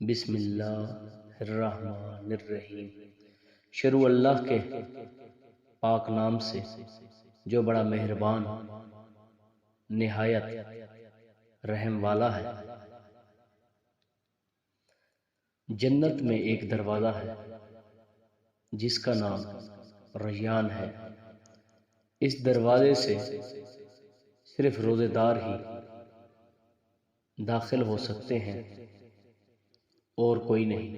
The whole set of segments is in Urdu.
بسم اللہ الرحمن الرحیم۔ شروع اللہ کے پاک نام سے جو بڑا مہربان نہایت رحم والا ہے۔ جنت میں ایک دروازہ ہے جس کا نام ریان ہے۔ اس دروازے سے صرف روزے دار ہی داخل ہو سکتے ہیں اور کوئی نہیں۔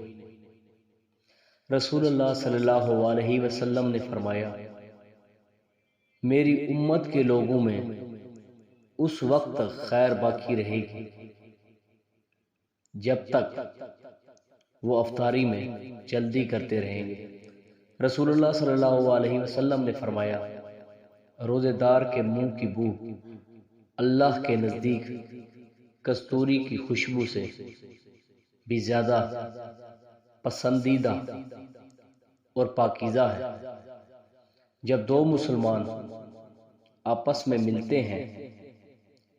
رسول اللہ صلی اللہ علیہ وسلم نے فرمایا، میری امت کے لوگوں میں اس وقت تک خیر باقی رہے گی جب تک وہ افطاری میں جلدی کرتے رہیں گے۔ رسول اللہ صلی اللہ علیہ وسلم نے فرمایا، روزے دار کے منہ کی بو اللہ کے نزدیک کستوری کی خوشبو سے بھی زیادہ پسندیدہ اور پاکیزہ ہے۔ جب دو مسلمان آپس میں ملتے ہیں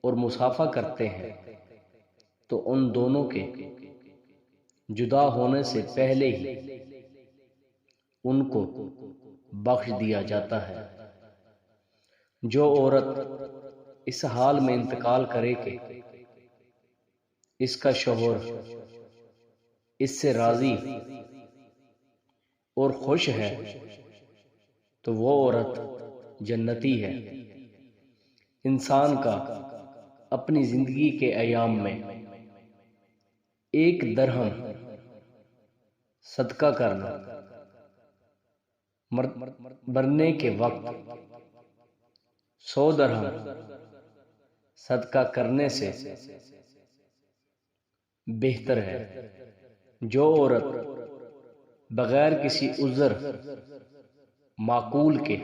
اور مصافحہ کرتے ہیں تو ان دونوں کے جدا ہونے سے پہلے ہی ان کو بخش دیا جاتا ہے۔ جو عورت اس حال میں انتقال کرے کہ اس کا شوہر اس سے راضی اور خوش ہے تو وہ عورت جنتی ہے۔ انسان کا اپنی زندگی کے ایام میں 1 درہم صدقہ کرنا مرنے کے وقت 100 درہم صدقہ کرنے سے بہتر ہے۔ جو عورت بغیر کسی عذر معقول کے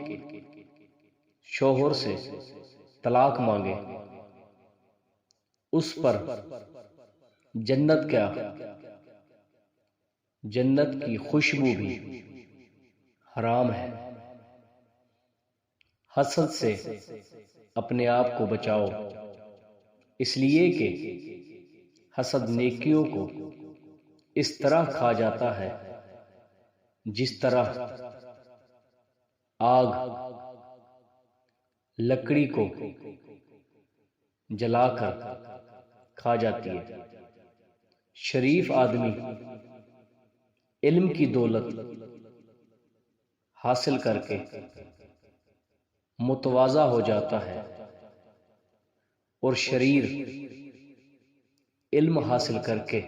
شوہر سے طلاق مانگے، اس پر جنت کی خوشبو بھی حرام ہے۔ حسد سے اپنے آپ کو بچاؤ، اس لیے کہ حسد نیکیوں کو اس طرح کھا جاتا ہے جس طرح آگ لکڑی کو جلا کر کھا جاتی ہے۔ شریف آدمی علم کی دولت حاصل کر کے متواضع ہو جاتا ہے اور شریر علم حاصل کر کے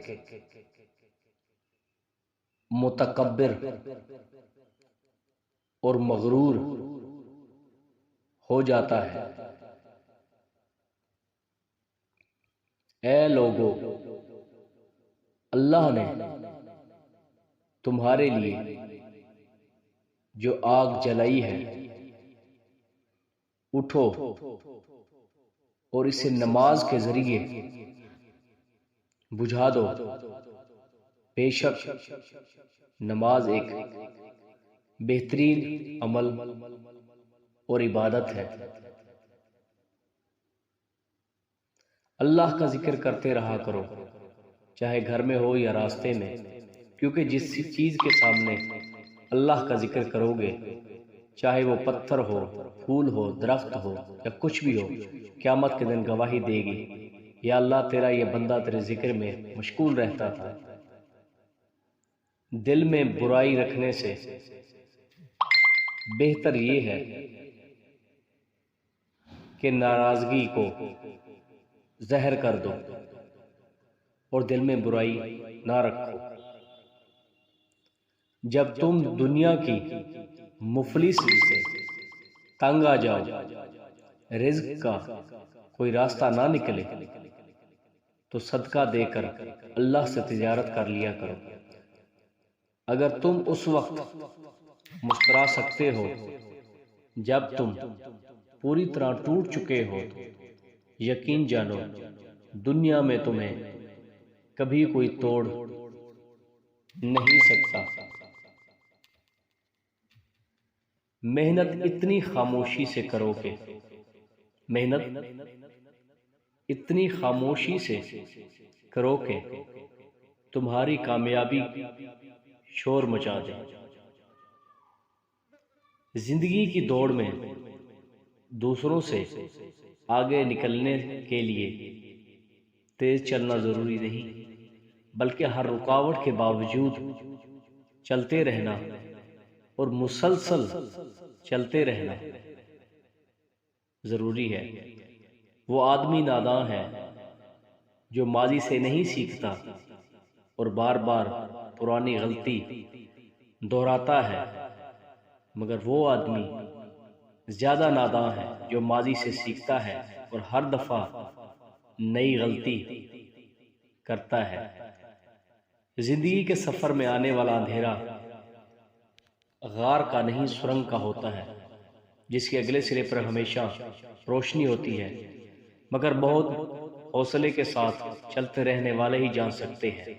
متکبر اور مغرور ہو جاتا ہے۔ اے لوگو، اللہ نے تمہارے لیے جو آگ جلائی ہے، اٹھو اور اسے نماز کے ذریعے بجھا دو۔ بے شک نماز ایک بہترین عمل اور عبادت ہے۔ اللہ کا ذکر کرتے رہا کرو، چاہے گھر میں ہو یا راستے میں، کیونکہ جس چیز کے سامنے اللہ کا ذکر کرو گے، چاہے وہ پتھر ہو، پھول ہو، درخت ہو یا کچھ بھی ہو، قیامت کے دن گواہی دے گی، یا اللہ تیرا یہ بندہ تیرے ذکر میں مشغول رہتا تھا۔ دل میں برائی رکھنے سے بہتر یہ ہے کہ ناراضگی کو زہر کر دو اور دل میں برائی نہ رکھو۔ جب تم دنیا کی مفلسی سے تنگ آ جاؤ، رزق کا کوئی راستہ نہ نکلے، تو صدقہ دے کر اللہ سے تجارت کر لیا کرو۔ اگر تم اس وقت مسکرا سکتے ہو جب تم پوری طرح ٹوٹ چکے ہو، تو یقین جانو دنیا میں تمہیں کبھی کوئی توڑ نہیں سکتا۔ محنت اتنی خاموشی سے کرو کہ تمہاری کامیابی شور مچا دے۔ زندگی کی دوڑ میں دوسروں سے آگے نکلنے کے لیے تیز چلنا ضروری نہیں، بلکہ ہر رکاوٹ کے باوجود چلتے رہنا اور مسلسل چلتے رہنا ضروری ہے۔ وہ آدمی ناداں ہے جو ماضی سے نہیں سیکھتا اور بار بار پرانی غلطی دہراتا ہے، مگر وہ آدمی زیادہ ناداں ہے جو ماضی سے سیکھتا ہے اور ہر دفعہ نئی غلطی کرتا ہے۔ زندگی کے سفر میں آنے والا اندھیرا غار کا نہیں سرنگ کا ہوتا ہے، جس کے اگلے سرے پر ہمیشہ روشنی ہوتی ہے، مگر بہت حوصلے کے ساتھ چلتے رہنے والے ہی جان سکتے ہیں۔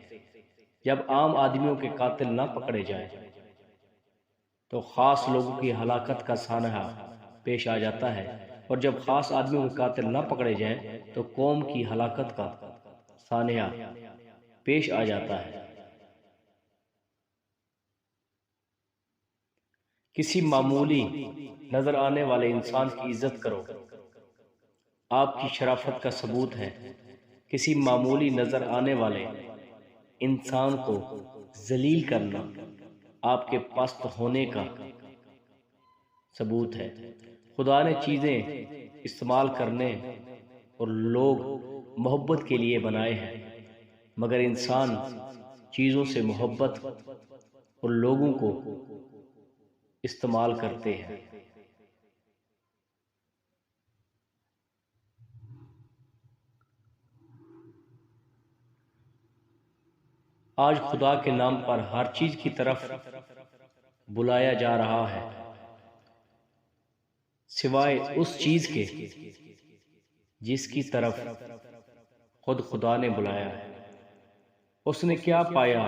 جب عام آدمیوں کے قاتل نہ پکڑے جائیں تو خاص لوگوں کی ہلاکت کا سانحہ پیش آ جاتا ہے، اور جب خاص آدمیوں کے قاتل نہ پکڑے جائیں تو قوم کی ہلاکت کا سانحہ پیش آ جاتا ہے۔ کسی معمولی نظر آنے والے انسان کی عزت کرو، آپ کی شرافت کا ثبوت ہے۔ کسی معمولی نظر آنے والے انسان کو ذلیل کرنا آپ کے پست ہونے کا ثبوت ہے۔ خدا نے چیزیں استعمال کرنے اور لوگ محبت کے لیے بنائے ہیں، مگر انسان چیزوں سے محبت اور لوگوں کو استعمال کرتے ہیں۔ آج خدا کے نام پر ہر چیز کی طرف بلایا جا رہا ہے سوائے اس چیز کے جس کی طرف خود خدا نے بلایا ہے۔ اس نے کیا پایا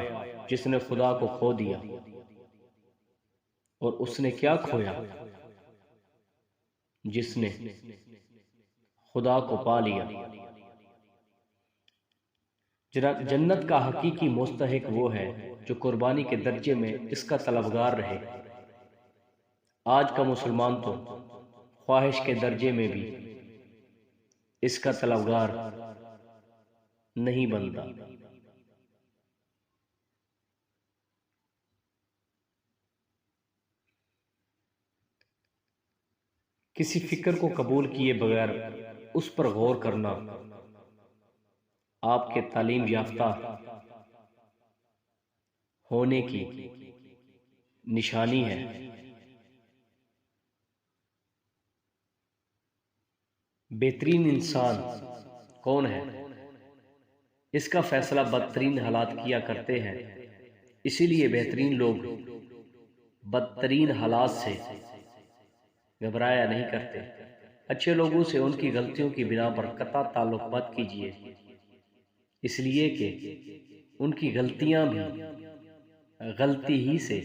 جس نے خدا کو کھو دیا، اور اس نے کیا کھویا جس نے خدا کو پا لیا۔ جنت کا حقیقی مستحق وہ ہے جو قربانی کے درجے میں اس کا طلبگار رہے۔ آج کا مسلمان تو خواہش کے درجے میں بھی اس کا طلبگار نہیں بنتا۔ کسی فکر کو قبول کیے بغیر اس پر غور کرنا آپ کے تعلیم یافتہ ہونے کی نشانی ہے۔ بہترین انسان کون ہے؟ اس کا فیصلہ بدترین حالات کیا کرتے ہیں، اسی لیے بہترین لوگ بدترین حالات سے گھبرایا نہیں کرتے۔ اچھے لوگوں سے ان کی غلطیوں کی بنا پر قطع تعلق مت کیجیے، اس لیے کہ ان کی غلطیاں بھی غلطی ہی سے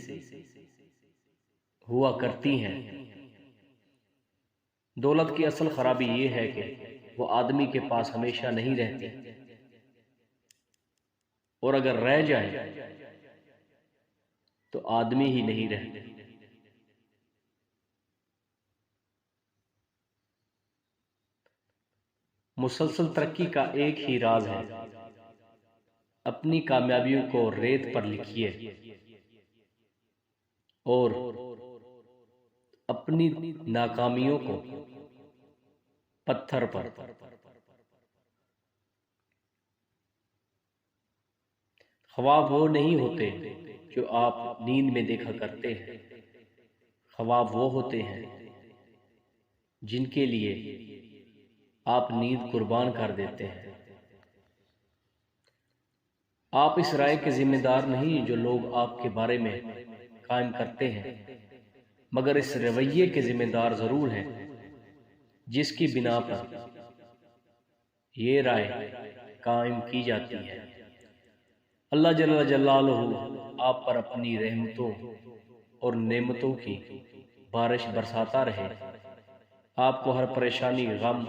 ہوا کرتی ہیں۔ دولت کی اصل خرابی یہ ہے کہ وہ آدمی کے پاس ہمیشہ نہیں رہتی، اور اگر رہ جائے تو آدمی ہی نہیں رہتے۔ مسلسل ترقی کا ایک ہی راز ہے، اپنی کامیابیوں کو ریت پر لکھیے اور اپنی ناکامیوں کو پتھر پر۔ خواب وہ نہیں ہوتے جو آپ نیند میں دیکھا کرتے ہیں، خواب وہ ہوتے ہیں جن کے لیے آپ نیند قربان کر دیتے ہیں۔ آپ اس رائے کے ذمہ دار نہیں جو لوگ آپ کے بارے میں قائم کرتے ہیں، مگر اس رویے کے ذمہ دار ضرور ہیں جس کی بنا پر یہ رائے قائم کی جاتی ہے۔ اللہ جل جلالہ آپ پر اپنی رحمتوں اور نعمتوں کی بارش برساتا رہے، آپ کو ہر پریشانی، غم